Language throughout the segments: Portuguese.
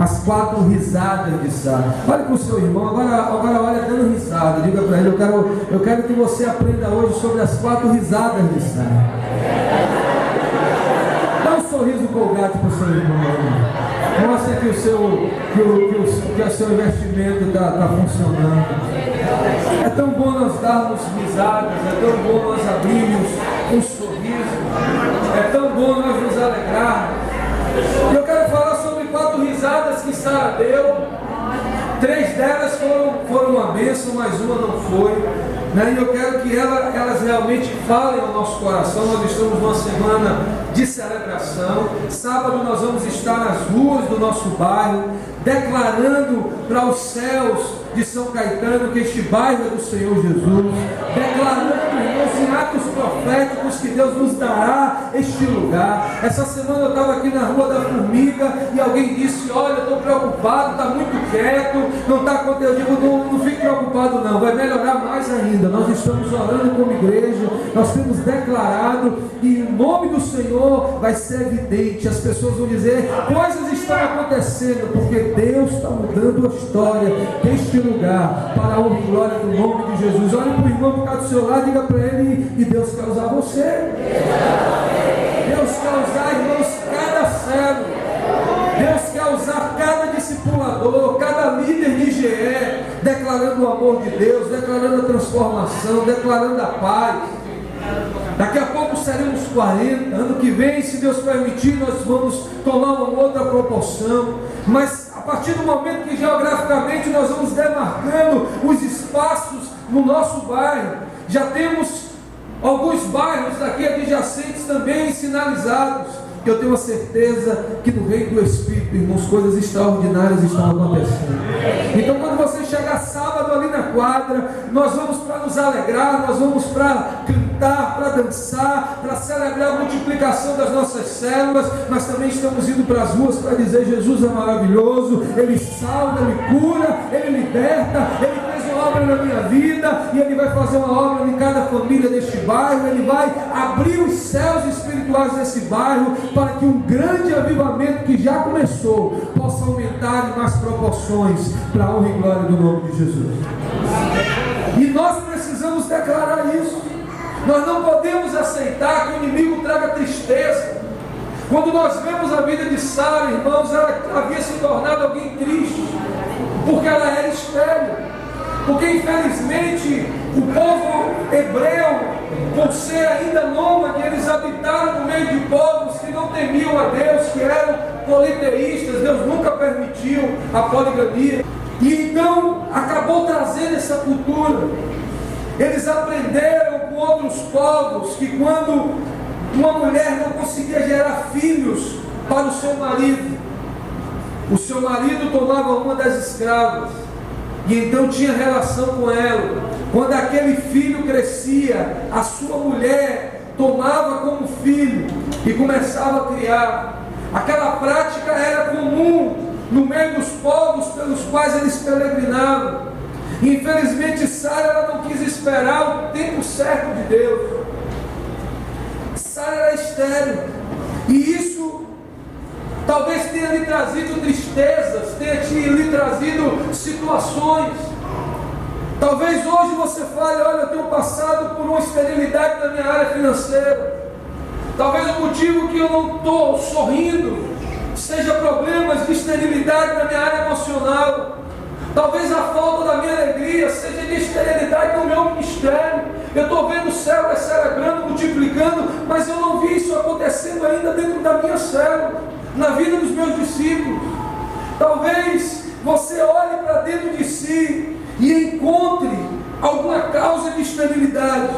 as 4 risadas de Sara. Olha para o seu irmão, agora olha dando risada. Diga para ele, eu quero que você aprenda hoje sobre as 4 risadas de Sara. Dá um sorriso colgate para o seu irmão. Mostra que o seu investimento está funcionando. É tão bom nós darmos risadas, é tão bom nós abrirmos um sorriso, é tão bom nós nos alegrarmos. Eu quero falar sobre 4 risadas que Sara deu. 3 delas foram uma bênção, mas uma não foi. E eu quero que elas realmente falem ao nosso coração. Nós estamos numa semana de celebração. Sábado nós vamos estar nas ruas do nosso bairro, declarando para os céus de São Caetano que este bairro é do Senhor Jesus, declarando, irmãos, em atos proféticos que Deus nos dará este lugar. Essa semana eu estava aqui na Rua da Formiga e alguém disse: olha, eu estou preocupado, está muito quieto, não está acontecendo. Eu digo, não fique preocupado não, vai melhorar mais ainda. Nós estamos orando como igreja, nós temos declarado e o nome do Senhor vai ser evidente. As pessoas vão dizer, coisas estão acontecendo, porque Deus está mudando a história deste lugar para a honra e glória do nome de Jesus. Olhe para o irmão que está do seu lado, diga para ele, e Deus quer usar você. Deus quer usar, irmãos, cada célula. Deus quer usar cada discipulador, cada líder de GE, declarando o amor de Deus, declarando a transformação, declarando a paz. Daqui a pouco seremos 40, ano que vem, se Deus permitir, nós vamos tomar uma outra proporção. Mas a partir do momento que geograficamente nós vamos demarcando os espaços no nosso bairro, já temos alguns bairros daqui adjacentes também sinalizados. Eu tenho a certeza que no reino do Espírito, irmãos, coisas extraordinárias estão acontecendo. Então, quando você chegar sábado ali na quadra, nós vamos para nos alegrar, nós vamos para cantar, para dançar, para celebrar a multiplicação das nossas células. Nós também estamos indo para as ruas para dizer: Jesus é maravilhoso, Ele salva, Ele cura, Ele liberta, Ele fez uma obra na minha vida e Ele vai fazer uma obra em cada família deste bairro. Ele vai abrir os céus espirituais desse bairro para que um grande avivamento que já começou possa aumentar em mais proporções para a honra e glória do nome de Jesus. E nós precisamos declarar isso. Nós não podemos aceitar que o inimigo traga tristeza. Quando nós vemos a vida de Sara, irmãos, ela havia se tornado alguém triste, porque ela era estéril. Porque infelizmente o povo hebreu, por ser ainda nômade, eles habitaram no meio de povos que não temiam a Deus, que eram politeístas. Deus nunca permitiu a poligamia. E então acabou trazendo essa cultura. Eles aprenderam com outros povos que quando uma mulher não conseguia gerar filhos para o seu marido tomava uma das escravas e então tinha relação com ela. Quando aquele filho crescia, a sua mulher tomava como filho e começava a criar. Aquela prática era comum no meio dos povos pelos quais eles peregrinavam. Infelizmente Sara, ela não quis esperar o tempo certo de Deus. Sara era estéril, e isso talvez tenha lhe trazido tristezas, tenha lhe trazido situações. Talvez hoje você fale: olha, eu tenho passado por uma esterilidade na minha área financeira. Talvez o motivo que eu não estou sorrindo seja problemas de esterilidade na minha área emocional. Talvez a falta da minha alegria seja de esterilidade no meu ministério. Eu estou vendo o céu celebrando, multiplicando, mas eu não vi isso acontecendo ainda dentro da minha célula, na vida dos meus discípulos. Talvez você olhe para dentro de si e encontre alguma causa de esterilidade.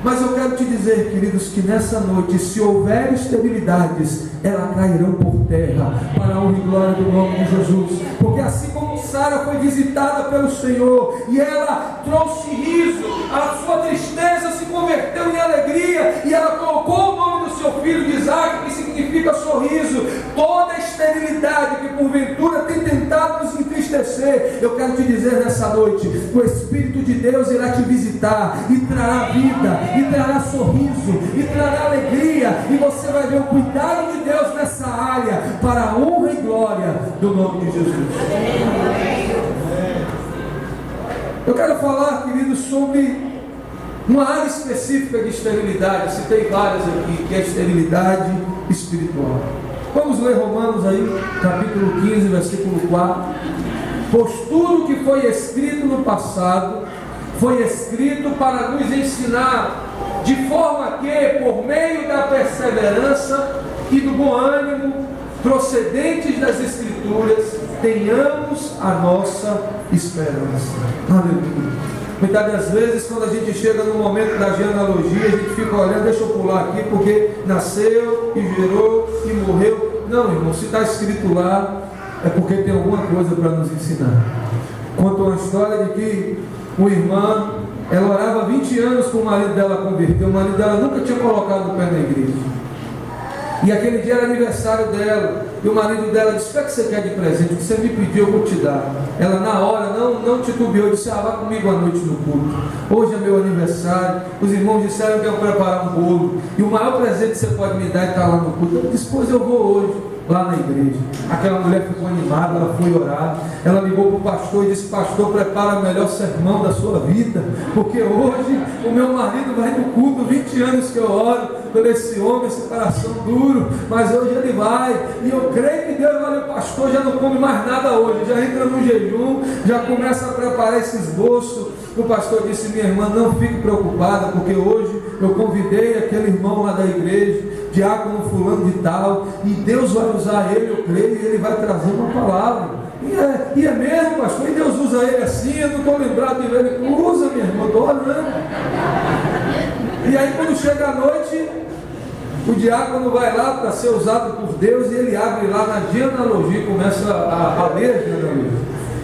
Mas eu quero te dizer, queridos, que nessa noite, se houver esterilidades, elas cairão por terra, para a honra e glória do nome de Jesus. Porque assim como Sara foi visitada pelo Senhor, e ela trouxe riso, a sua tristeza se converteu em alegria, e ela colocou o nome do seu filho de Isaac, que significa sorriso. Toda esterilidade esterilidade que porventura tem tentado nos entristecer, eu quero te dizer nessa noite, o Espírito de Deus irá te visitar e trará vida, e trará sorriso, e trará alegria, e você vai ver o cuidado de Deus nessa área, para a honra e glória do nome de Jesus. Eu quero falar, queridos, sobre uma área específica de esterilidade. Citei várias aqui, que é a esterilidade espiritual. Vamos ler Romanos aí, capítulo 15, versículo 4. Pois tudo que foi escrito no passado, foi escrito para nos ensinar, de forma que, por meio da perseverança e do bom ânimo, procedentes das Escrituras, tenhamos a nossa esperança. Aleluia. Muitas das vezes, quando a gente chega no momento da genealogia, a gente fica olhando, deixa eu pular aqui, porque nasceu e gerou e morreu. Não, irmão, se está escrito lá, é porque tem alguma coisa para nos ensinar. Conta uma história de que uma irmã, ela orava 20 anos para o marido dela converter. O marido dela nunca tinha colocado o pé na igreja. E aquele dia era aniversário dela, e o marido dela disse: o que você quer de presente? O que você me pediu eu vou te dar. Ela na hora não titubeou, disse: vá comigo à noite no culto, hoje é meu aniversário, os irmãos disseram que eu preparar um bolo, e o maior presente que você pode me dar é estar lá no culto. Eu disse: pois eu vou hoje lá na igreja. Aquela mulher ficou animada, ela foi orar, ela ligou para o pastor e disse: pastor, prepara o melhor sermão da sua vida, porque hoje o meu marido vai no culto, 20 anos que eu oro por esse homem, esse coração duro, mas hoje ele vai, e eu creio que Deus vai. O pastor já não come mais nada hoje, já entra no jejum, já começa a preparar esse esboço. O pastor disse: minha irmã, não fique preocupada, porque hoje eu convidei aquele irmão lá da igreja, diácono fulano de tal, e Deus vai usar ele, eu creio, e ele vai trazer uma palavra. E é mesmo, pastor, e Deus usa ele assim, eu não estou lembrado de ver ele. Usa, minha irmã, estou orando. E aí quando chega a noite, o diácono vai lá para ser usado por Deus, e ele abre lá na genealogia, começa a ler a genealogia.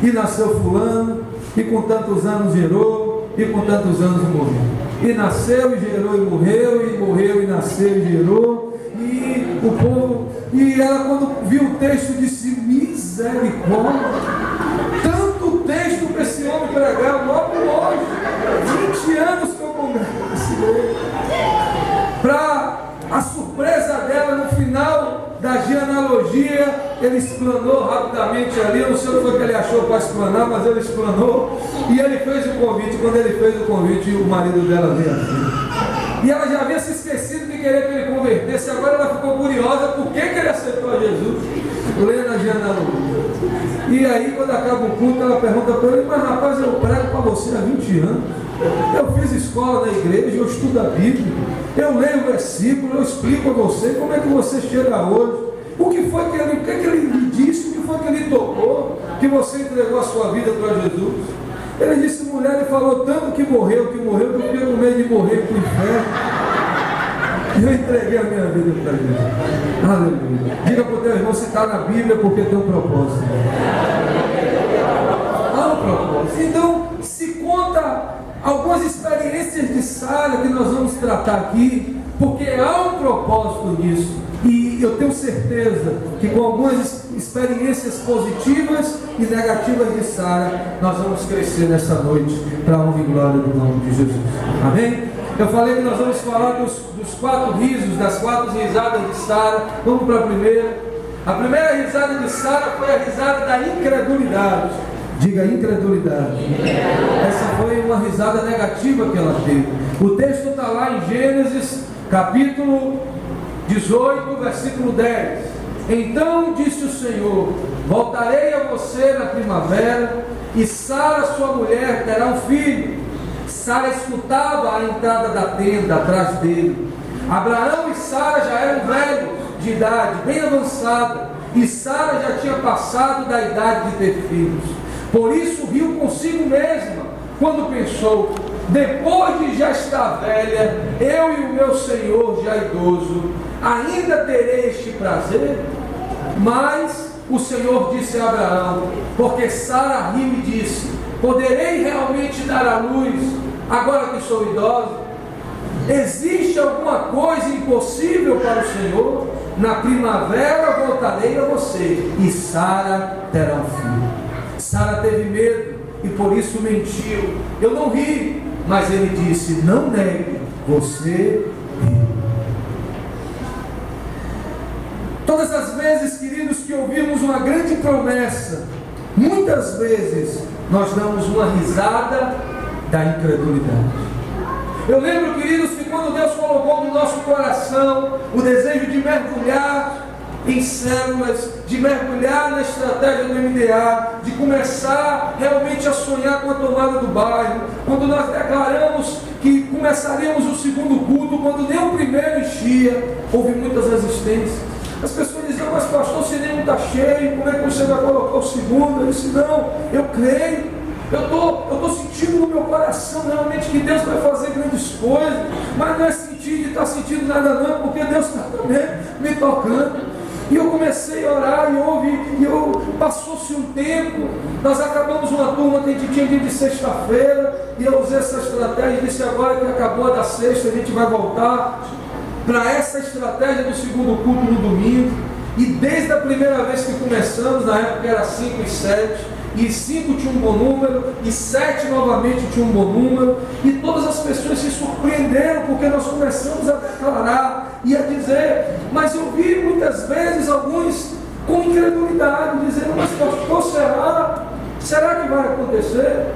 E nasceu fulano, e com tantos anos gerou, e com tantos anos morreu. E nasceu, e gerou, e morreu, e nasceu, e gerou. E o povo, e ela quando viu o texto disse: misericórdia, tanto texto para esse homem pregar, logo hoje, 20 anos que eu congrego esse livro. Para a surpresa dela, no final da genealogia, ele explanou rapidamente ali. Eu não sei o que foi que ele achou para explanar, mas ele explanou, e ele fez o convite. Quando ele fez o convite, o marido dela veio assim, e ela já havia se esquecido de querer que ele convertesse. Agora ela ficou curiosa por que ele aceitou Jesus, lendo a genealogia. E aí, quando acaba o culto, ela pergunta para ele: mas rapaz, eu prego para você há 20 anos, eu fiz escola na igreja, eu estudo a Bíblia, eu leio o versículo, eu explico a você, como é que você chega hoje? O que ele me disse, o que foi que ele tocou, que você entregou a sua vida para Jesus? Ele disse: mulher, ele falou tanto que morreu, que eu fiquei com medo de morrer para o inferno, e eu entreguei a minha vida para Jesus. Aleluia. Diga para o teu irmão: se está na Bíblia, porque tem um propósito. Há um propósito. Então, se conta algumas experiências de Sara que nós vamos tratar aqui, porque há um propósito nisso. E eu tenho certeza que com algumas experiências positivas e negativas de Sara, nós vamos crescer nessa noite para a honra e glória do nome de Jesus. Amém? Eu falei que nós vamos falar dos 4 risos, das 4 risadas de Sara. Vamos para a primeira. A primeira risada de Sara foi a risada da incredulidade. Diga: incredulidade. Essa foi uma risada negativa que ela teve. O texto está lá em Gênesis, capítulo 18, versículo 10. Então disse o Senhor: voltarei a você na primavera, e Sara, sua mulher, terá um filho. Sara escutava a entrada da tenda atrás dele. Abraão e Sara já eram velhos de idade, bem avançada, e Sara já tinha passado da idade de ter filhos. Por isso riu consigo mesma, quando pensou: depois de já estar velha, eu e o meu senhor já idoso, ainda terei este prazer? Mas o Senhor disse a Abraão, porque Sara riu e disse: poderei realmente dar à luz, agora que sou idosa? Existe alguma coisa impossível para o Senhor? Na primavera voltarei a você e Sara terá um filho. Sara teve medo e por isso mentiu. Eu não ri, mas ele disse: não negue, você riu. Todas as vezes, queridos, que ouvimos uma grande promessa, muitas vezes nós damos uma risada da incredulidade. Eu lembro, queridos, que quando Deus colocou no nosso coração o desejo de mergulhar em células, de mergulhar na estratégia do MDA, de começar realmente a sonhar com a tomada do bairro, quando nós declaramos que começaríamos o segundo culto, quando nem o primeiro enchia, houve muitas resistências. As pessoas diziam: mas pastor, o cinema está cheio, como é que você vai colocar o segundo? Eu disse: não, eu creio. Eu estou sentindo no meu coração realmente que Deus vai fazer grandes coisas, mas não é sentir de estar sentindo nada não, porque Deus está também me tocando. E eu comecei a orar passou-se um tempo, nós acabamos uma turma que a gente tinha dia de sexta-feira, e eu usei essa estratégia e disse: agora que acabou a da sexta, a gente vai voltar para essa estratégia do segundo culto no domingo. E desde a primeira vez que começamos, na época era 5 e 7, e 5 tinha um bom número, e 7 novamente tinha um bom número, e todas as pessoas se surpreenderam, porque nós começamos a declarar e a dizer, mas eu vi muitas vezes alguns com incredulidade, dizendo: mas pastor, será que vai acontecer?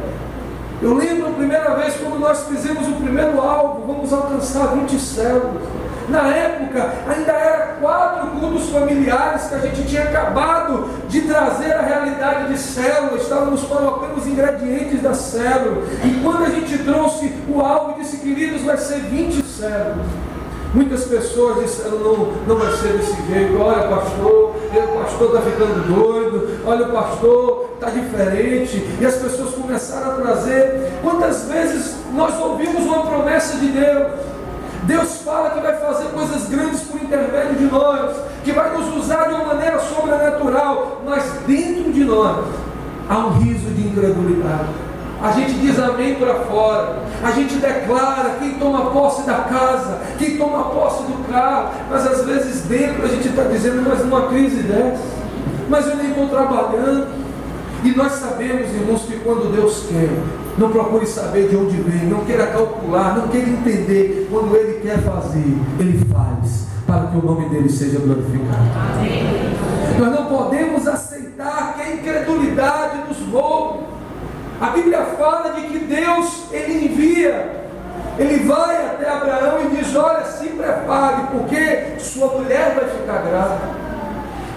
Eu lembro a primeira vez quando nós fizemos o primeiro alvo: vamos alcançar 20 células. Na época, ainda era 4 cultos familiares que a gente tinha acabado de trazer a realidade de célula, estávamos colocando os ingredientes da célula, e quando a gente trouxe o alvo, disse: queridos, vai ser 20 células. Muitas pessoas disseram: não vai ser desse jeito. Olha, pastor, o pastor está ficando doido, olha, o pastor está diferente. E as pessoas começaram a trazer. Quantas vezes nós ouvimos uma promessa de Deus? Deus fala que vai fazer coisas grandes por intermédio de nós, que vai nos usar de uma maneira sobrenatural, mas dentro de nós há um riso de incredulidade. A gente diz amém para fora, a gente declara, quem toma posse da casa, quem toma posse do carro, mas às vezes dentro a gente está dizendo: mas numa crise dessa, mas eu nem estou trabalhando. E nós sabemos, irmãos, que quando Deus quer, não procure saber de onde vem, não queira calcular, não queira entender. Quando Ele quer fazer, Ele faz, para que o nome dEle seja glorificado. Amém. Nós não podemos aceitar que a incredulidade nos roube. A Bíblia fala de que Deus, Ele envia, Ele vai até Abraão e diz: olha, se prepare, porque sua mulher vai ficar grávida.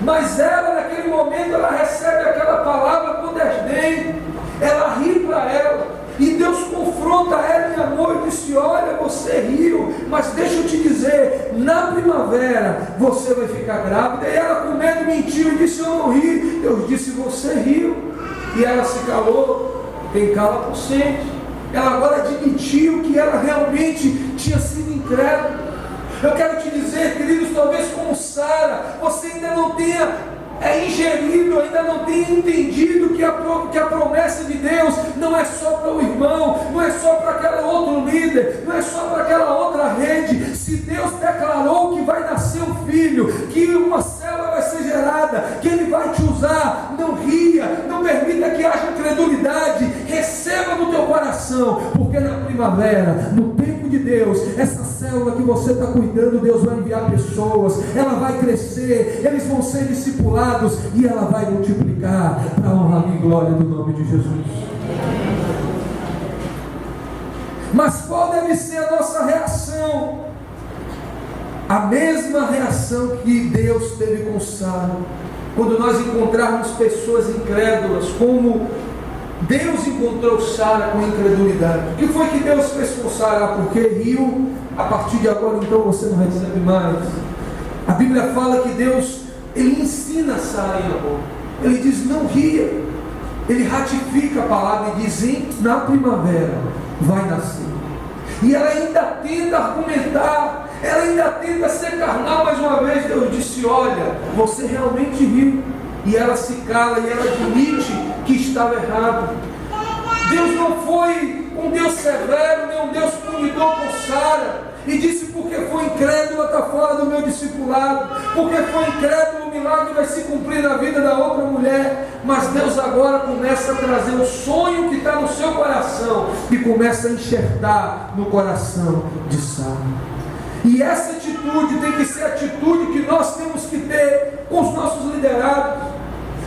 Mas ela, naquele momento, ela recebe aquela palavra com desdém, ela ri para ela, e Deus confronta ela em amor e disse: olha, você riu, mas deixa eu te dizer, na primavera você vai ficar grávida. E ela, com medo, mentiu e disse: eu não ri. Deus disse: você riu. E ela se calou. Quem cala consente. Ela agora admitiu que ela realmente tinha sido incrédula. Eu quero te dizer, queridos, talvez como Sara, você ainda não tenha ingerido, ainda não tenha entendido que a promessa de Deus não é só para o irmão, não é só para aquele outro líder, não é só para aquela outra rede. Se Deus declarou que vai nascer um filho, que uma célula vai ser gerada, que Ele vai te usar, não ria, não permita que haja incredulidade, receba no teu coração, porque na primavera, no tempo de Deus, essa célula que você está cuidando, Deus vai enviar pessoas, ela vai crescer, eles vão ser discipulados, e ela vai multiplicar para a honra e glória do nome de Jesus. Mas qual deve ser a nossa reação? A mesma reação que Deus teve com Sara, quando nós encontrarmos pessoas incrédulas, como Deus encontrou Sara com incredulidade. O que foi que Deus fez com Sara? Porque riu, a partir de agora então você não recebe mais. A Bíblia fala que Deus, Ele ensina Sara em amor. Ele diz: não ria. Ele ratifica a palavra e diz: na primavera vai nascer. E ela ainda tenta argumentar, ela ainda tenta ser carnal mais uma vez. Deus disse: olha, você realmente riu. E ela se cala e ela admite que estava errado. Deus não foi um Deus severo, nem um Deus punidor com Sara. e disse: porque foi incrédula, está fora do meu discipulado, porque foi incrédulo, o milagre vai se cumprir na vida da outra mulher. Mas Deus agora começa a trazer o sonho que está no seu coração e começa a enxertar no coração de Sara. E essa atitude tem que ser a atitude que nós temos que ter com os nossos liderados.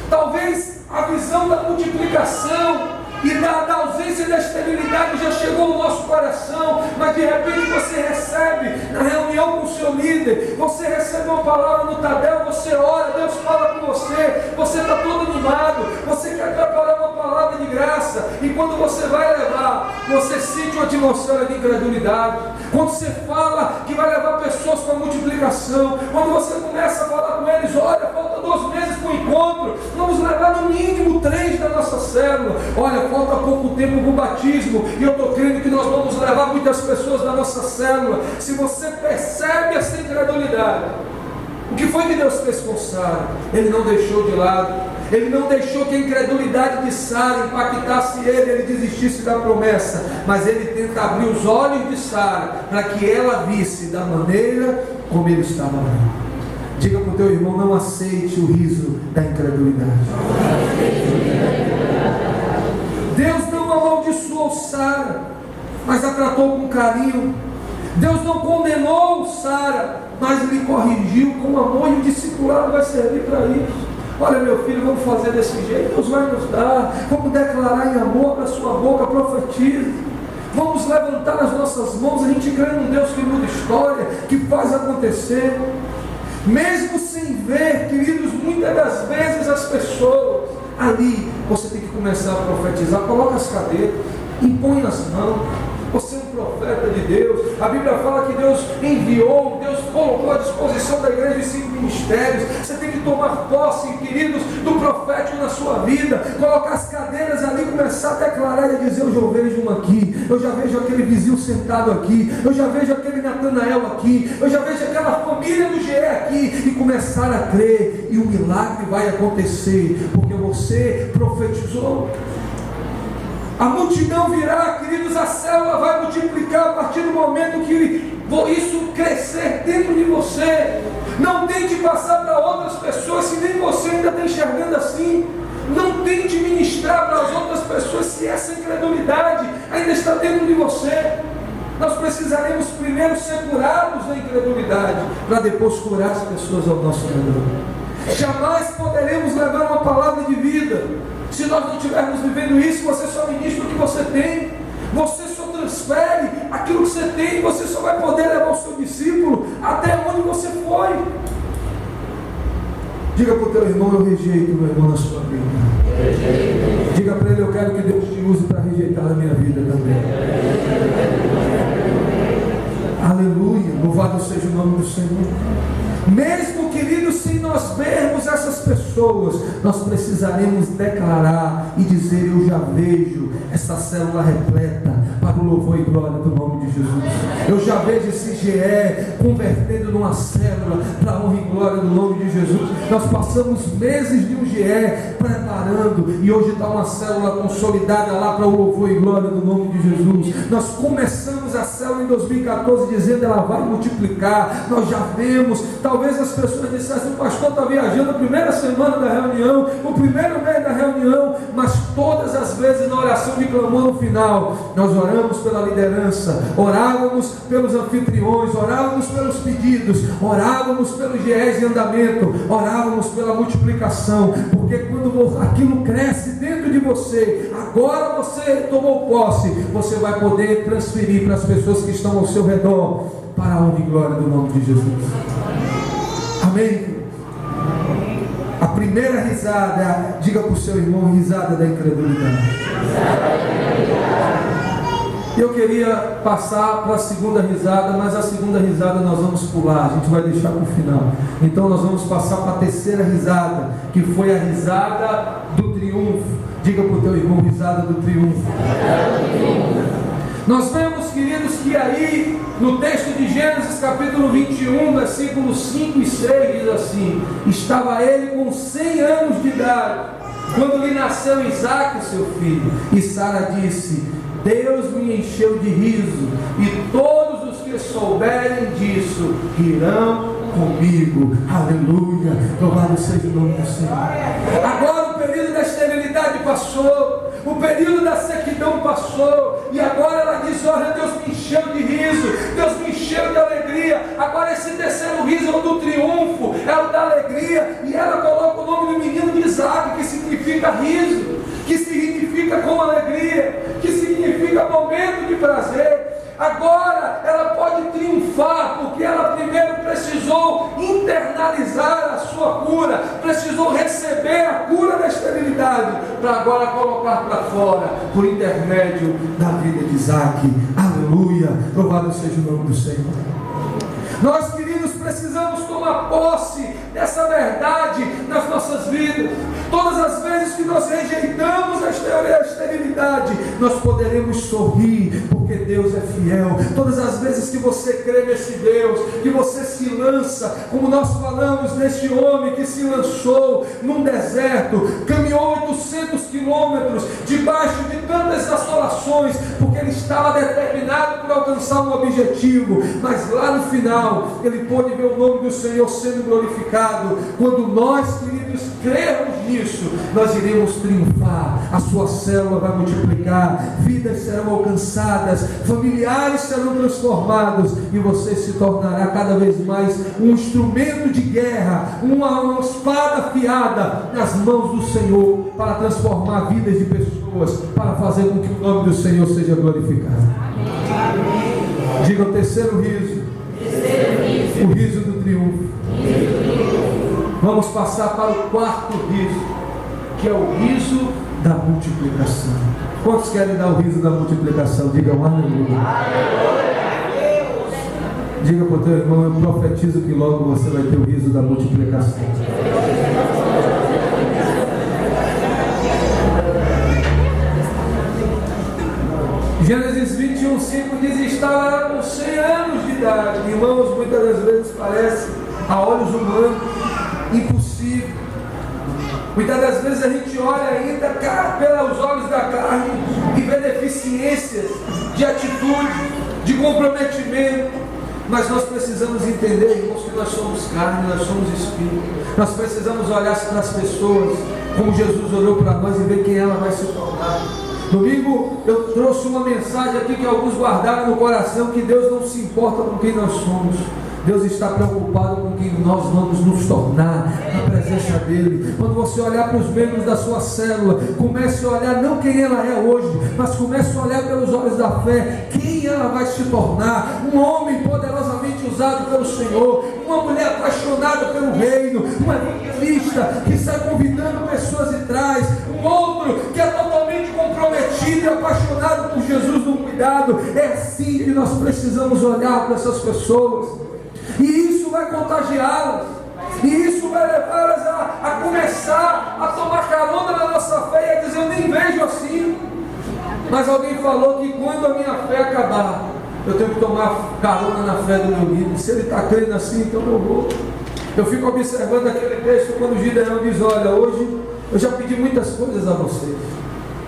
Talvez a visão da multiplicação e da ausência da esterilidade já chegou no nosso coração, mas de repente você recebe na reunião com o seu líder, você recebe uma palavra no Tadel, você ora, Deus fala com você, você está todo animado, você quer preparar uma palavra de graça, e quando você vai levar, você sente uma atmosfera de incredulidade. Quando você fala que vai levar pessoas para a multiplicação, quando você começa a falar com eles: olha, falta 2 meses para o encontro, vamos levar no mínimo 3 da nossa célula, olha, falta pouco tempo para o batismo, e eu estou crendo que nós vamos levar muitas pessoas da nossa célula. Se você percebe essa incredulidade, o que foi que Deus fez com Sara? Ele não deixou de lado, ele não deixou que a incredulidade de Sara impactasse ele desistisse da promessa, mas ele tenta abrir os olhos de Sara, para que ela visse da maneira como ele estava vendo. Diga para o teu irmão: não aceite o riso da incredulidade. Deus não amaldiçoou Sara, mas a tratou com carinho. Deus não condenou Sara, mas lhe corrigiu com amor, e o discipulado vai servir para isso. Olha, meu filho, vamos fazer desse jeito, Deus vai nos dar, vamos declarar em amor para a sua boca, profetize. Vamos levantar as nossas mãos, a gente crê num Deus que muda história, que faz acontecer. Mesmo sem ver, queridos, muitas das vezes as pessoas, ali você tem que começar a profetizar. Coloca as cadeiras, impõe as mãos. Você é um profeta de Deus. A Bíblia fala que Deus enviou, Deus colocou à disposição da igreja os 5 ministérios. Você tem que tomar posse, queridos, do profético na sua vida. Colocar as cadeiras ali, começar a declarar e a dizer: eu já vejo um aqui, eu já vejo aquele vizinho sentado aqui, eu já vejo aquele Natanael aqui, eu já vejo aquela família do GE aqui, e começar a crer, e o milagre vai acontecer, porque você profetizou. A multidão virá, queridos, a célula vai multiplicar a partir do momento que isso crescer dentro de você. Não tente passar para outras pessoas se nem você ainda está enxergando assim. Não tente ministrar para as outras pessoas se essa incredulidade ainda está dentro de você. Nós precisaremos primeiro ser curados da incredulidade, para depois curar as pessoas ao nosso redor. Jamais poderemos levar uma palavra de vida se nós não estivermos vivendo isso. Você só ministra o que você tem, você só transfere aquilo que você tem, você só vai poder levar o seu discípulo até onde você foi. Diga para o teu irmão: eu rejeito, meu irmão, na sua vida. Diga para ele: eu quero que Deus te use para rejeitar na minha vida também. Aleluia, louvado seja o nome do Senhor. Mesmo, queridos, sem nós vermos essas pessoas, nós precisaremos declarar e dizer: eu já vejo essa célula repleta para o louvor e glória do nome de Jesus. Eu já vejo esse GE convertendo numa célula para a honra e glória do nome de Jesus. Nós passamos meses de um GE preparando, e hoje está uma célula consolidada lá para o louvor e glória do nome de Jesus. Nós começamos a célula em 2014 dizendo: ela vai multiplicar. Nós já vemos. Talvez as pessoas dissessem: o pastor está viajando a primeira semana da reunião, o primeiro mês da reunião, mas todas as vezes na oração de clamor no final, nós oramos pela liderança, orávamos pelos anfitriões, orávamos pelos pedidos, orávamos pelos GEs em andamento, orávamos pela multiplicação, porque quando aquilo cresce dentro de você, agora você tomou posse, você vai poder transferir para as pessoas que estão ao seu redor, para a honra e glória do nome de Jesus. Amém? A primeira risada, diga para o seu irmão: risada da incredulidade. Eu queria passar para a segunda risada, mas a segunda risada nós vamos pular, a gente vai deixar para o final. Então nós vamos passar para a terceira risada, que foi a risada do triunfo. Diga para o teu irmão: risada do triunfo. Nós vemos, queridos, que aí no texto de Gênesis capítulo 21, versículos 5 e 6 diz assim: estava ele com 100 anos de idade quando lhe nasceu Isaque, seu filho, e Sara disse: Deus me encheu de riso, e todos os que que souberem disso irão comigo. Aleluia. Louvado seja o nome do Senhor. Agora o período da esterilidade passou, o período da sequidão passou, e agora ela diz: olha, Deus me encheu de riso, Deus me encheu de alegria. Agora esse terceiro riso é o do triunfo, é o da alegria. E ela coloca o nome do menino de Isaac, que significa riso, que significa com alegria, que significa momento de prazer. Agora ela pode triunfar, porque ela primeiro precisou internalizar a sua cura, precisou receber a cura da esterilidade, para agora colocar para fora, por intermédio da vida de Isaac. Aleluia, louvado seja o nome do Senhor. Nós, queridos, precisamos tomar posse dessa verdade nas nossas vidas. Todas as vezes que nós rejeitamos a esterilidade, nós poderemos sorrir, porque Deus é fiel. Todas as vezes que você crê nesse Deus, que você se lança, como nós falamos neste homem que se lançou num deserto, caminhou 800 quilômetros, debaixo de tantas assolações, porque ele estava determinado por alcançar um objetivo, mas lá no final, ele pôde ver o nome do Senhor sendo glorificado. Quando nós, queridos, crermos nisso, nós iremos triunfar. A sua célula vai multiplicar, vidas serão alcançadas, familiares serão transformados, e você se tornará cada vez mais um instrumento de guerra, uma espada afiada nas mãos do Senhor, para transformar vidas de pessoas, para fazer com que o nome do Senhor seja glorificado. Diga o terceiro riso. O riso do triunfo. Vamos passar para o quarto riso, que é o riso da multiplicação. Quantos querem dar o riso da multiplicação? Digam aleluia. Diga para o teu irmão: eu profetizo que logo você vai ter o riso da multiplicação. Gênesis 21:5 diz: estava com 100 anos de idade. Irmãos, muitas das vezes parece, a olhos humanos, impossível. Muitas das vezes a gente olha ainda pelos olhos da carne e vê deficiências de atitude, de comprometimento. Mas nós precisamos entender, irmãos, que nós somos carne, nós somos espírito. Nós precisamos olhar para as pessoas como Jesus olhou para nós e ver quem ela vai se tornar. Domingo eu trouxe uma mensagem aqui que alguns guardaram no coração, que Deus não se importa com quem nós somos. Deus está preocupado com quem nós vamos nos tornar na presença dEle. Quando você olhar para os membros da sua célula, comece a olhar não quem ela é hoje, mas comece a olhar pelos olhos da fé, quem ela vai se tornar. Um homem poderosamente usado pelo Senhor, uma mulher apaixonada pelo reino, uma evangelista que sai convidando pessoas de trás, um outro que é totalmente comprometido e apaixonado por Jesus no cuidado. É assim que nós precisamos olhar para essas pessoas. E isso vai contagiá-las, e isso vai levá-las a começar a tomar carona na nossa fé e a dizer: eu nem vejo assim. Mas alguém falou que quando a minha fé acabar, eu tenho que tomar carona na fé do meu líder. Se ele está crendo assim, então eu vou. Eu fico observando aquele texto quando o Gideão diz: olha, hoje eu já pedi muitas coisas a vocês.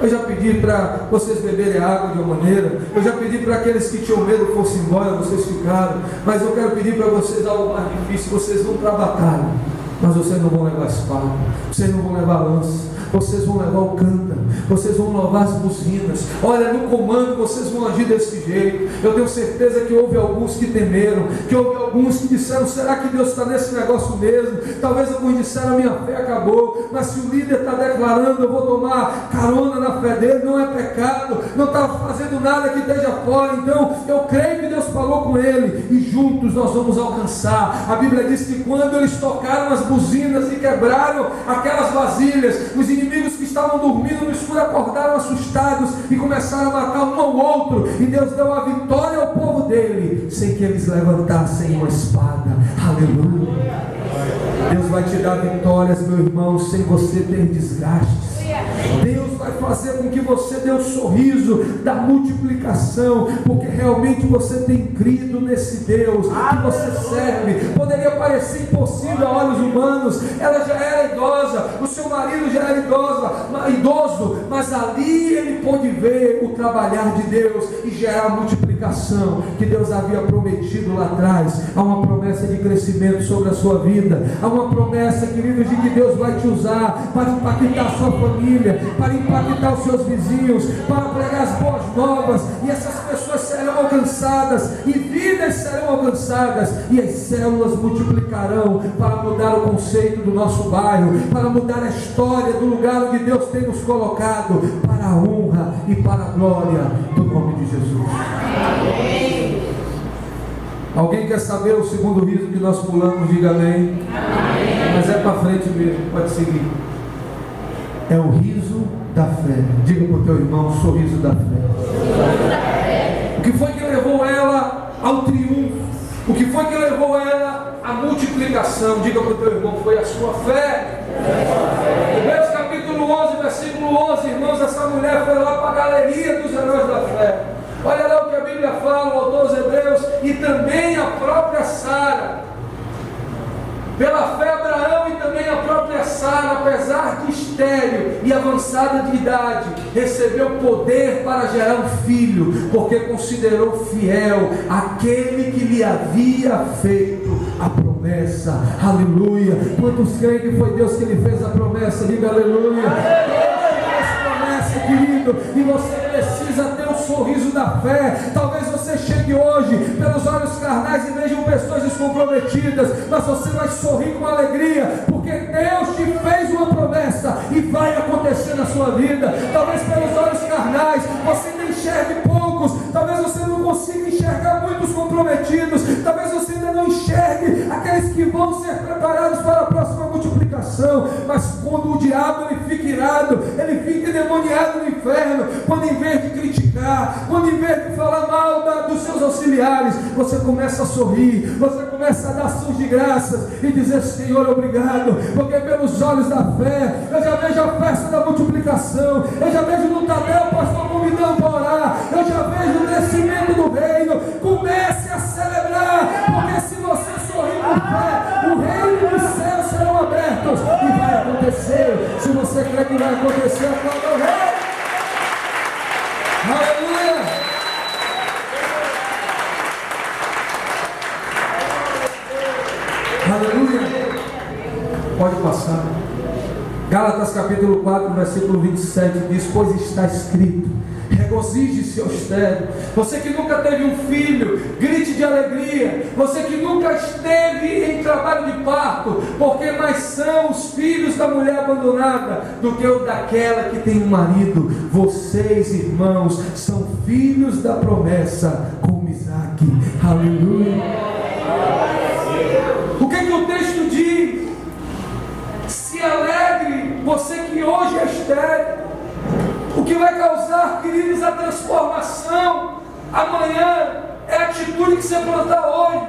Eu já pedi para vocês beberem água de uma maneira. Eu já pedi para aqueles que tinham medo fossem embora, vocês ficaram. Mas eu quero pedir para vocês algo mais difícil. Vocês vão para a batalha, mas vocês não vão levar espada, vocês não vão levar lança, vocês vão levar o cântaro, vocês vão louvar as buzinas. Olha, no comando vocês vão agir desse jeito. Eu tenho certeza que houve alguns que temeram, que houve alguns que disseram: será que Deus está nesse negócio mesmo? Talvez alguns disseram: a minha fé acabou. Mas se o líder está declarando, eu vou tomar carona na fé dele, não é pecado, não está fazendo nada que esteja fora. Então eu creio que Deus falou com ele, e juntos nós vamos alcançar. A Bíblia diz que quando eles tocaram as buzinas e quebraram aquelas vasilhas, os inimigos que estavam dormindo no escuro acordaram assustados e começaram a matar um ao outro, e Deus deu a vitória ao povo dele, sem que eles levantassem uma espada. Aleluia. Deus vai te dar vitórias, meu irmão, sem você ter desgastes. Deus vai fazer com que você dê o sorriso da multiplicação, porque realmente você tem crido nesse Deus que você serve. Poderia parecer impossível a olhos humanos. Ela já era idosa, o seu marido já era idoso, mas ali ele pôde ver o trabalhar de Deus e gerar multiplicação multiplicação que Deus havia prometido lá atrás. Há uma promessa de crescimento sobre a sua vida. Há uma promessa, queridos, de que Deus vai te usar para impactar a sua família, para impactar os seus vizinhos, para pregar as boas novas, e essas pessoas serão alcançadas, e vidas serão alcançadas, e as células multiplicarão para mudar o conceito do nosso bairro, para mudar a história do lugar onde Deus tem nos colocado, para a honra e para a glória do nome de Jesus. Amém. Alguém quer saber o segundo riso que nós pulamos? Diga amém. Amém. Mas é para frente mesmo, pode seguir. É o riso da fé. Diga para o teu irmão, o sorriso da fé. O que foi que levou ela ao triunfo? O que foi que levou ela à multiplicação? Diga para o teu irmão, foi a sua fé. Hebreus capítulo 11, versículo 11, irmãos, essa mulher foi lá para a galeria dos heróis da fé. Olha lá o que a Bíblia fala, o autor aos Hebreus, e também a própria Sara. Pela fé, Abraão e também a própria Sara, apesar de estéril e avançada de idade, recebeu poder para gerar um filho, porque considerou fiel aquele que lhe havia feito a promessa. Aleluia! Quantos creem que foi Deus que lhe fez a promessa? Diga aleluia! Deus fez promessa, querido, e você precisa ter o sorriso da fé. Talvez você chegue hoje pelos olhos carnais e vejam pessoas descomprometidas, mas você vai sorrir com alegria, porque Deus te fez uma promessa e vai acontecer na sua vida. Talvez pelos olhos carnais você ainda enxergue poucos, talvez você não consiga enxergar muitos comprometidos, talvez você ainda não enxergue aqueles que vão ser preparados para a próxima multiplicação. Mas quando o diabo ele fica irado, ele fica endemoniado no inferno, quando em vez de criticar, quando em vez de falar mal dos seus auxiliares, você começa a sorrir, você começa a dar ações de graças e dizer: Senhor, obrigado, porque pelos olhos da fé eu já vejo a festa da multiplicação, eu já vejo no Tadeu o pastor convidando para orar, eu já vejo o crescimento do reino. Comece a celebrar, porque se você sorrir com fé, o reino dos céus serão abertos e vai acontecer. Se você crê que vai acontecer, aplauda o rei. Aleluia! Aleluia! Pode passar. Gálatas capítulo 4, versículo 27 diz: pois está escrito, regozije-se, ó estéril. Você que nunca teve um filho, grite de alegria. Você que nunca esteve em trabalho de parto, porque mais são os filhos da mulher abandonada do que o daquela que tem um marido. Vocês, irmãos, são filhos da promessa, como Isaque. Aleluia. O que o texto diz? Se alegre, você que hoje é estéril. O que vai causar, queridos, a transformação amanhã é a atitude que você plantar hoje.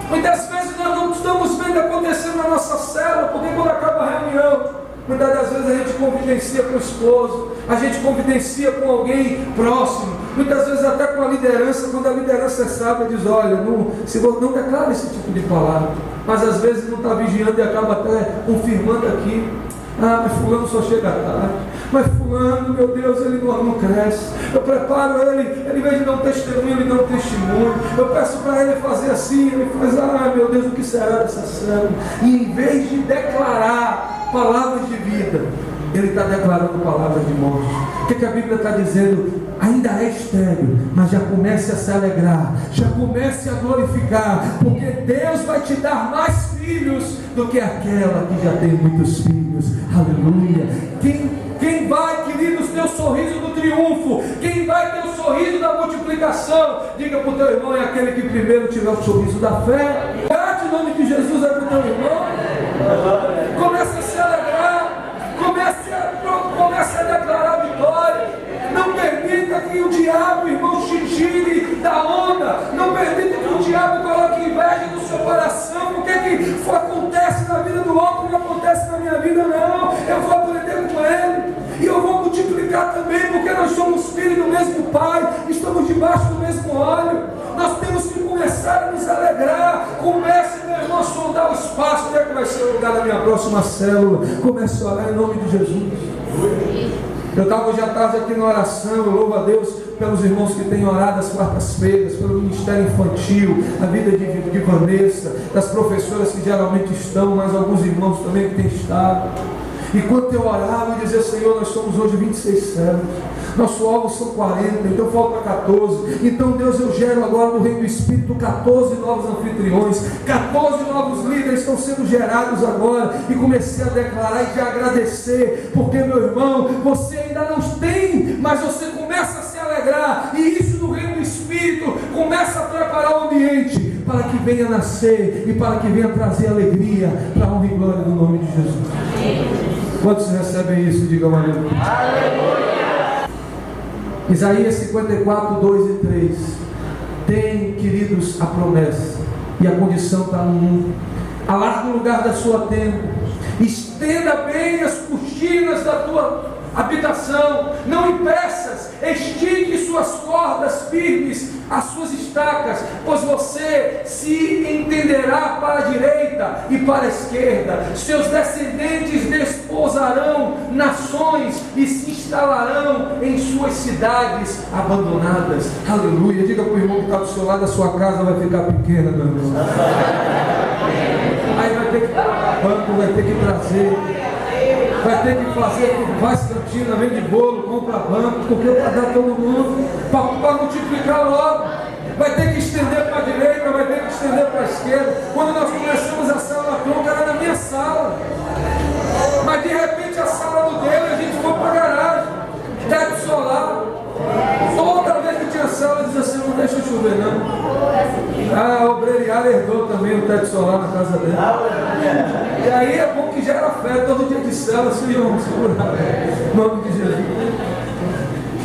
Muitas vezes nós não estamos vendo acontecer na nossa célula, porque quando acaba a reunião, muitas das vezes a gente convivencia com o esposo, a gente convivencia com alguém próximo, muitas vezes até com a liderança. Quando a liderança é sábia, diz: olha, não declara esse tipo de palavra, mas às vezes não está vigiando e acaba até confirmando aqui: ah, mas fulano só chega tarde, mas fulano, meu Deus, ele não cresce. Eu preparo ele, em vez de dar um testemunho, ele dá um testemunho. Eu peço para ele fazer assim, ele faz: ah, meu Deus, o que será dessa célula? E em vez de declarar palavras de vida, ele está declarando palavras de morte. O que a Bíblia está dizendo? Ainda é estéril, mas já comece a se alegrar, já comece a glorificar, porque Deus vai te dar mais filhos do que aquela que já tem muitos filhos. Aleluia. Quem vai, queridos, ter o sorriso do triunfo, quem vai ter o sorriso da multiplicação, diga para o teu irmão, é aquele que primeiro tiver o sorriso da fé. Bate o nome de Jesus aí para o teu irmão. Comece a se alegrar, comece a declarar vitória. Não permita que o diabo, irmão, te tire da onda. Não permita que o diabo coloque inveja no seu coração. Porque que acontece na vida do outro não acontece na minha vida, não. Eu vou aprender com ele e eu vou multiplicar também, porque nós somos filhos do mesmo Pai, estamos debaixo do mesmo óleo. Nós temos que começar a nos alegrar. Comece, meu irmão, a sondar o espaço. Onde é que vai ser o lugar da minha próxima célula? Comece a orar em nome de Jesus. Eu estava hoje à tarde aqui na oração, eu louvo a Deus pelos irmãos que têm orado às quartas-feiras, pelo ministério infantil, a vida de Vanessa, das professoras que geralmente estão, mas alguns irmãos também que têm estado. Enquanto eu orava e dizia, Senhor, nós somos hoje 26 células, nosso alvo são 40, então falta 14. Então, Deus, eu gero agora no Reino do Espírito 14 novos anfitriões, 14 novos líderes estão sendo gerados agora. E comecei a declarar e te agradecer, porque, meu irmão, você ainda não tem, mas você começa a se alegrar, e isso no Reino do Espírito começa a preparar o ambiente para que venha nascer e para que venha trazer alegria para a honra e glória do nome de Jesus. Quantos recebem isso? Digam aleluia. Isaías 54, 2 e 3. Tem, queridos, a promessa, e a condição está no mundo. Alarga o lugar da sua tenda, estenda bem as cortinas da tua habitação, não impeças, estique suas cordas firmes, as suas estacas, pois você se entenderá para a direita e para a esquerda. Seus descendentes desposarão nações e se instalarão em suas cidades abandonadas. Aleluia. Diga para o irmão que está do seu lado, a sua casa vai ficar pequena, meu irmão. Aí vai ter que pagar banco, vai ter que trazer, vai ter que fazer, faz cantina, vende bolo, compra banco, porque vai dar todo mundo, para multiplicar logo. Vai ter que estender para a direita, vai ter que estender para a esquerda. Quando nós começamos a sala tronca, era na minha sala, mas de repente a sala do dele, a gente foi para a garagem, teto solar. Toda vez que tinha sala, dizia assim, não deixa chover não. A obreiriada herdou também o teto solar na casa dele. E aí é bom que gera fé, todo dia de cela, Senhor, segurar, em nome de Jesus.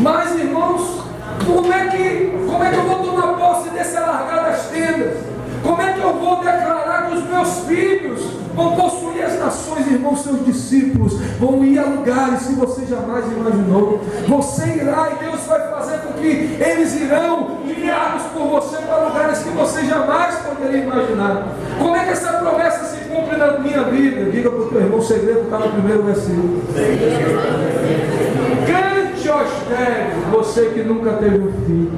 Mas, irmãos, como é que eu vou tomar posse desse alargar das tendas? Como é que eu vou declarar que os meus filhos vão possuir as nações, irmãos, seus discípulos vão ir a lugares que você jamais imaginou. Você irá e Deus vai fazer com que eles irão guiados por você para lugares que você jamais poderia imaginar. Como é que essa promessa se cumpre na minha vida? Diga para o teu irmão, o segredo está no primeiro versículo. Cante, ó estéril, você que nunca teve um filho.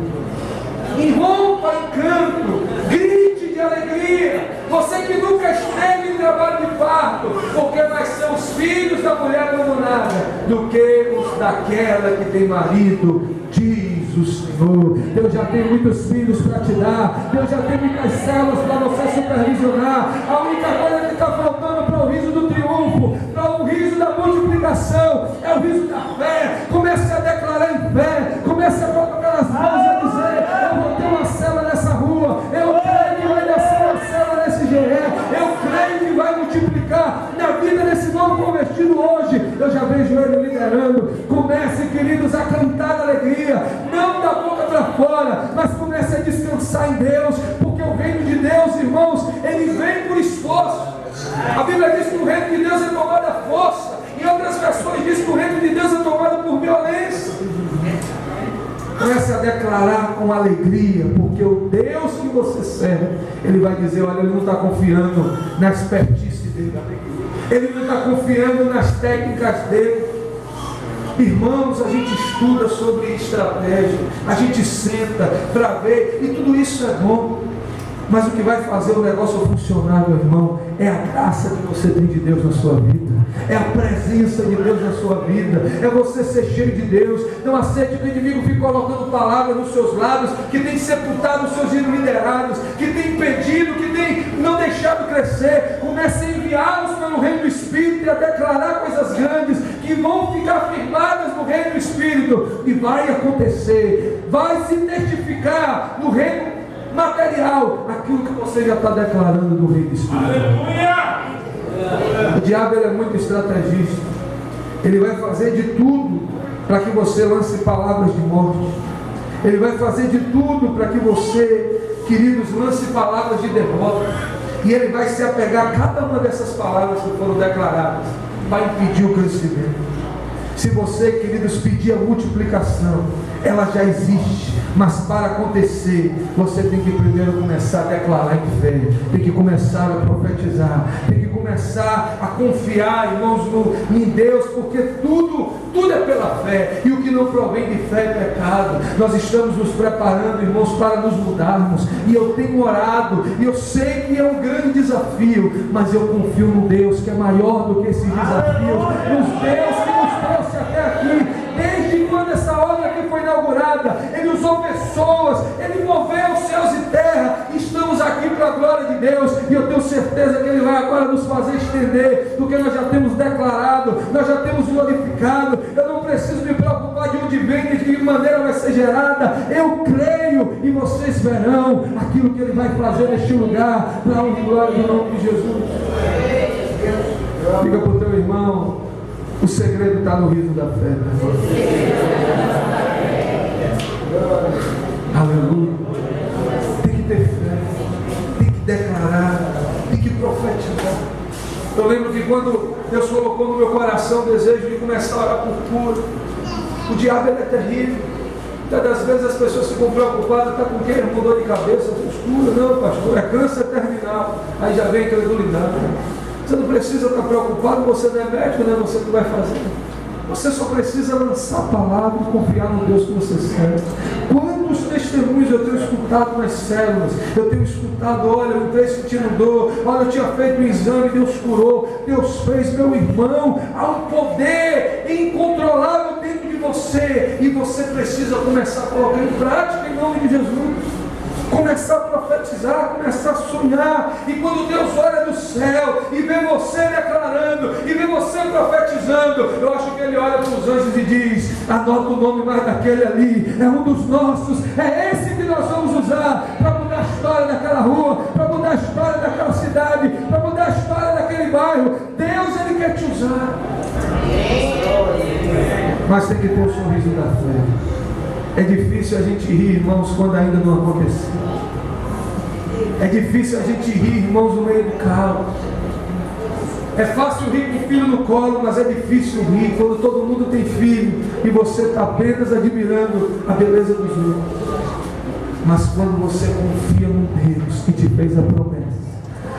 Irrompa em canto, grite de alegria, você que nunca esteve em trabalho de parto, porque vai ser os filhos da mulher abandonada do que os daquela que tem marido, diz o Senhor. Deus já tem muitos filhos para te dar, Deus já tem muitas células para você supervisionar. A única coisa que está faltando para o riso do triunfo, para o riso da multiplicação, é o riso da fé. Comece a declarar em fé, comece a colocar as mãos e a dizer, eu vou ter uma célula nessa rua, eu creio que vai nascer uma célula nesse GE, eu creio que vai multiplicar na vida desse novo convertido hoje. Eu já vejo ele liderando. Comece, queridos, a cantar alegria, não da boca para fora, mas comece a descansar em Deus, porque o reino de Deus, irmãos, ele vem por esforço. A Bíblia diz que o reino de Deus é tomado à força, em outras versões diz que o reino de Deus é tomado por violência. Comece a declarar com alegria, porque o Deus que você serve, ele vai dizer, olha, ele não está confiando na expertise dele, ele não está confiando nas técnicas dele. Irmãos, a gente estuda sobre estratégia, a gente senta para ver, e tudo isso é bom, mas o que vai fazer o negócio funcionar, meu irmão, é a graça que você tem de Deus na sua vida, é a presença de Deus na sua vida, é você ser cheio de Deus. Não aceite que o inimigo fique colocando palavras nos seus lábios, que tem sepultado os seus liderados, que tem impedido, que tem não deixado crescer. Comece a enviá-los pelo reino do Espírito e a declarar coisas grandes que vão ficar firmadas no reino do Espírito, e vai acontecer, vai se testificar no reino material aquilo que você já está declarando do reino do Espírito. Aleluia! O diabo, ele é muito estrategista, ele vai fazer de tudo para que você lance palavras de morte, ele vai fazer de tudo para que você, queridos, lance palavras de derrota, e ele vai se apegar a cada uma dessas palavras que foram declaradas para impedir o crescimento. Se você, queridos, pedir a multiplicação, ela já existe, mas para acontecer, você tem que primeiro começar a declarar em fé, tem que começar a profetizar, tem que começar a confiar, irmãos, em Deus, porque tudo é pela fé, e o que não provém de fé é pecado. Nós estamos nos preparando, irmãos, para nos mudarmos, e eu tenho orado, e eu sei que é um grande desafio, mas eu confio no Deus que é maior do que esses desafios, nos Deus que nos trouxe até aqui. Desde quando essa obra aqui foi inaugurada, Ele usou pessoas, Ele moveu os céus e terra. Estamos aqui para a glória de Deus, e eu tenho certeza que Ele vai agora nos fazer estender do que nós já temos declarado, nós já temos glorificado. Eu não preciso me preocupar de onde vem, de que maneira vai ser gerada. Eu creio, e vocês verão aquilo que Ele vai fazer neste lugar, para a honra e glória do nome de Jesus. Diga para o teu irmão: o segredo está no riso da fé. Aleluia. Tem que ter fé, tem que declarar, tem que profetizar. Eu lembro que quando Deus colocou no meu coração o desejo de começar a orar por cura, o diabo ele é terrível. Muitas das vezes as pessoas ficam preocupadas: está com quem? Mudou de cabeça, cura? Não, pastor, é câncer terminal. Aí já vem a credulidade. Você não precisa estar preocupado, você não é médico, não é você que vai fazer. Você só precisa lançar a palavra e confiar no Deus que você serve. Quantos testemunhos eu tenho escutado nas células? Eu tenho escutado: olha, eu entrei sentindo dor, olha, eu tinha feito um exame, Deus curou, Deus fez. Meu irmão, há um poder incontrolável dentro de você, e você precisa começar a colocar em prática em nome de Jesus. Começar a profetizar, começar a sonhar. E quando Deus olha do céu e vê você declarando, e vê você profetizando, eu acho que Ele olha para os anjos e diz: anota o nome mais daquele ali, é um dos nossos, é esse que nós vamos usar para mudar a história daquela rua, para mudar a história daquela cidade, para mudar a história daquele bairro. Deus, Ele quer te usar, mas tem que ter o sorriso da fé. É difícil a gente rir, irmãos, quando ainda não aconteceu. É difícil a gente rir, irmãos, no meio do caos. É fácil rir com o filho no colo, mas é difícil rir quando todo mundo tem filho e você está apenas admirando a beleza dos outros. Mas quando você confia no Deus que te fez a promessa,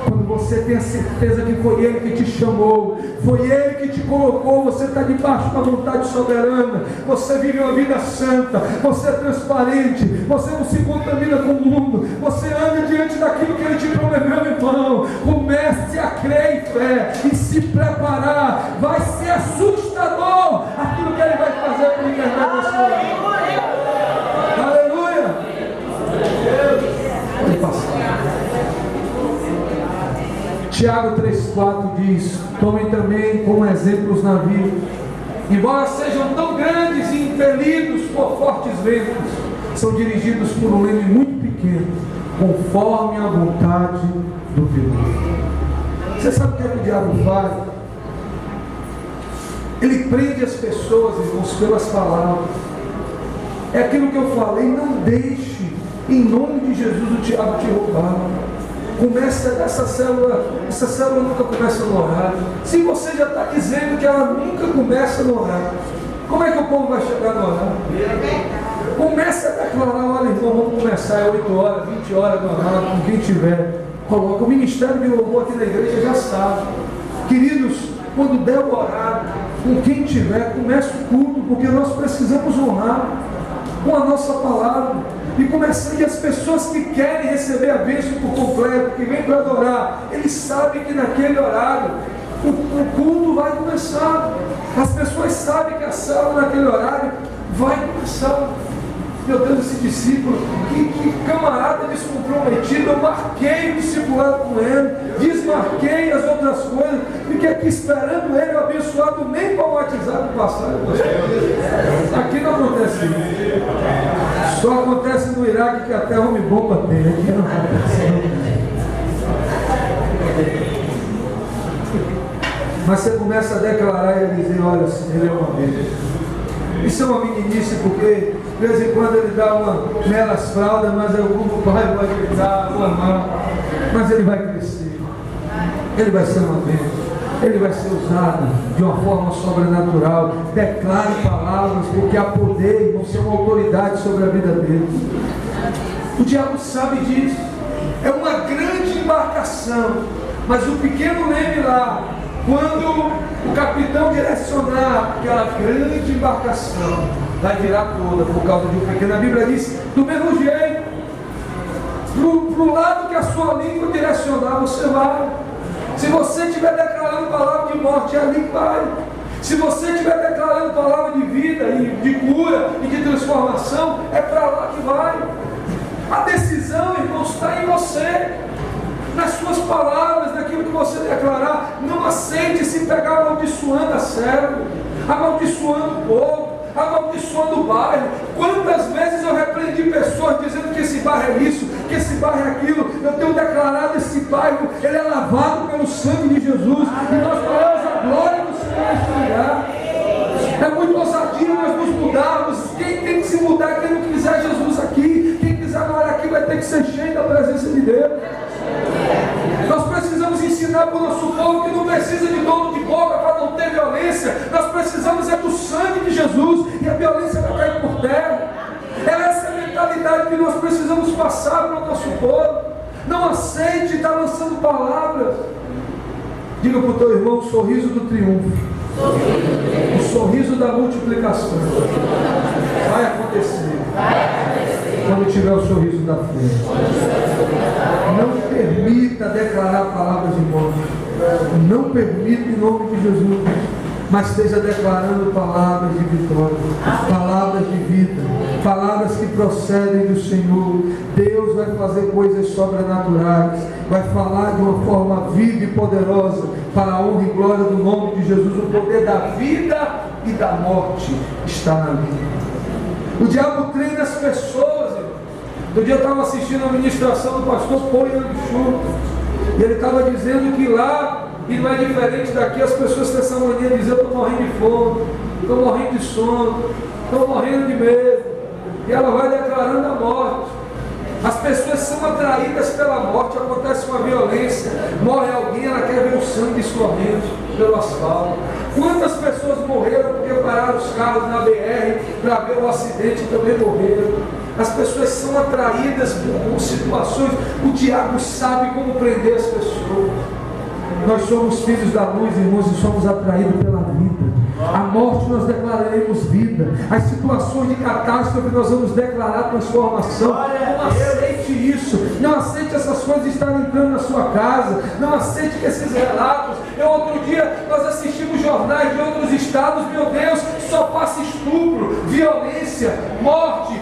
quando você tem a certeza que foi Ele que te chamou, foi Ele que te colocou, você está debaixo da vontade soberana, você vive uma vida santa, você é transparente, você não se contamina com o mundo, você anda diante daquilo que Ele te prometeu, irmão. Comece a crer em fé e se preparar. Vai ser assustador aquilo que Ele vai fazer por intermédio da sua vida. Aleluia! Pode passar. Tiago 3,4 diz: tomem também como exemplo os navios, embora sejam tão grandes e impelidos por fortes ventos, são dirigidos por um leme muito pequeno, conforme a vontade do Deus. Você sabe o que é que o diabo faz? Ele prende as pessoas, irmãos, pelas palavras. É aquilo que eu falei: não deixe, em nome de Jesus, o diabo te roubar. Começa essa célula nunca começa no horário. Se você já está dizendo que ela nunca começa no horário, como é que o povo vai chegar no horário? Comece a declarar: olha, irmão, vamos começar, é 8 horas, 20 horas no horário, com quem tiver. Coloca. O ministério de louvor aqui na igreja já sabe. Queridos, quando der o horário, com quem tiver, comece o culto, porque nós precisamos honrar com a nossa palavra. E começando, e as pessoas que querem receber a bênção por completo, que vêm para adorar, eles sabem que naquele horário o culto vai começar. As pessoas sabem que a sala naquele horário vai começar. Meu Deus, esse discípulo, que camarada descomprometido, eu marquei o discipulado com ele, desmarquei as outras coisas, fiquei aqui esperando ele, abençoado, nem para o WhatsApp passar. Aqui não acontece isso. Só acontece no Iraque, que até homem bomba tem, aqui não acontece. Mas você começa a declarar e a dizer: olha, ele é uma bênção. Isso é uma meninice, porque de vez em quando ele dá uma melas fraldas, mas o pai vai gritar, vai amar, mas ele vai crescer, ele vai ser uma bênção, ele vai ser usado de uma forma sobrenatural. Declare palavras, porque há poder, irmão, ser uma autoridade sobre a vida dele. O diabo sabe disso. É uma grande embarcação, mas o pequeno leme lá, Quando o capitão direcionar aquela grande embarcação, vai virar toda por causa de um pequeno. A Bíblia diz, do mesmo jeito, para o lado que a sua língua direcionar, você vai. Se você estiver declarando palavra de morte, é ali que vai. Se você estiver declarando palavra de vida, e de cura e de transformação, é para lá que vai. A decisão, irmão, está em você, nas suas palavras, naquilo que você declarar. Não aceite se pegar amaldiçoando a servo, amaldiçoando o povo, amaldiçoando o bairro. Quantas vezes eu repreendi pessoas dizendo que esse bairro é isso, que esse bairro é aquilo. Eu tenho declarado esse bairro, ele é lavado pelo sangue de Jesus, e nós falamos a glória do Senhor neste lugar. É muito ousadia nós nos mudarmos. Quem tem que se mudar é quem não quiser Jesus aqui. Quem quiser morar aqui vai ter que ser cheio da presença de Deus. Nós precisamos ensinar para o nosso povo que não precisa de dono de boca para não ter violência. Nós precisamos é do sangue de Jesus, e a violência vai cair por terra. É essa mentalidade que nós precisamos passar para o nosso povo. Não aceite estar lançando palavras. Diga para o teu irmão: o sorriso do triunfo, o sorriso da multiplicação vai acontecer quando tiver o sorriso da fé. Não permita declarar palavras de morte. Não permita, em nome de Jesus, mas esteja declarando palavras de vitória, palavras de vida, palavras que procedem do Senhor. Deus vai fazer coisas sobrenaturais, vai falar de uma forma viva e poderosa, para a honra e glória do nome de Jesus. O poder da vida e da morte está na vida. O diabo treina as pessoas, irmão. Outro dia eu estava assistindo a ministração do pastor Paulo Yanchu, e ele estava dizendo que lá, e não é diferente daqui, as pessoas têm essa mania de dizer: eu estou morrendo de fome, estou morrendo de sono, estou morrendo de medo, e ela vai declarando a morte. As pessoas são atraídas pela morte. Acontece uma violência, morre alguém, ela quer ver o sangue escorrendo pelo asfalto. Quantas pessoas morreram porque pararam os carros na BR para ver o acidente e também morreram? As pessoas são atraídas por situações. O diabo sabe como prender as pessoas. Nós somos filhos da luz, irmãos, e somos atraídos pela vida. A morte nós declararemos vida. As situações de catástrofe nós vamos declarar transformação. Não aceite isso. Não aceite essas coisas estarem entrando na sua casa. Não aceite que esses relatos. Outro dia nós assistimos jornais de outros estados. Meu Deus, só passa estupro, violência, morte,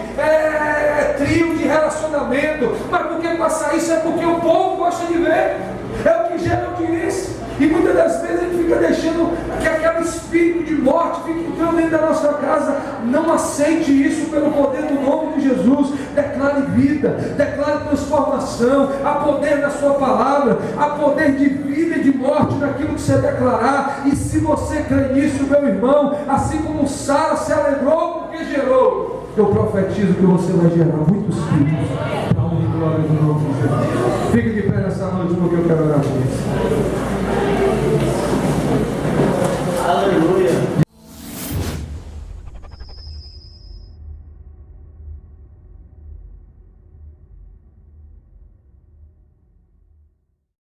trio de relacionamento. Mas por que passar isso? É porque o povo gosta de ver. É o que gera audiência. E muitas das vezes a gente fica deixando que aquele espírito de morte fique entrando dentro da nossa casa. Não aceite isso pelo poder do nome de Jesus. Declare vida, declare transformação. Há poder na sua palavra, há poder de vida e de morte naquilo que você declarar. E se você crê nisso, meu irmão, assim como Sara se alegrou porque gerou, eu profetizo que você vai gerar muitos filhos. Para a honra e glória do nome de Jesus. Fique de pé nessa noite porque eu quero orar por isso.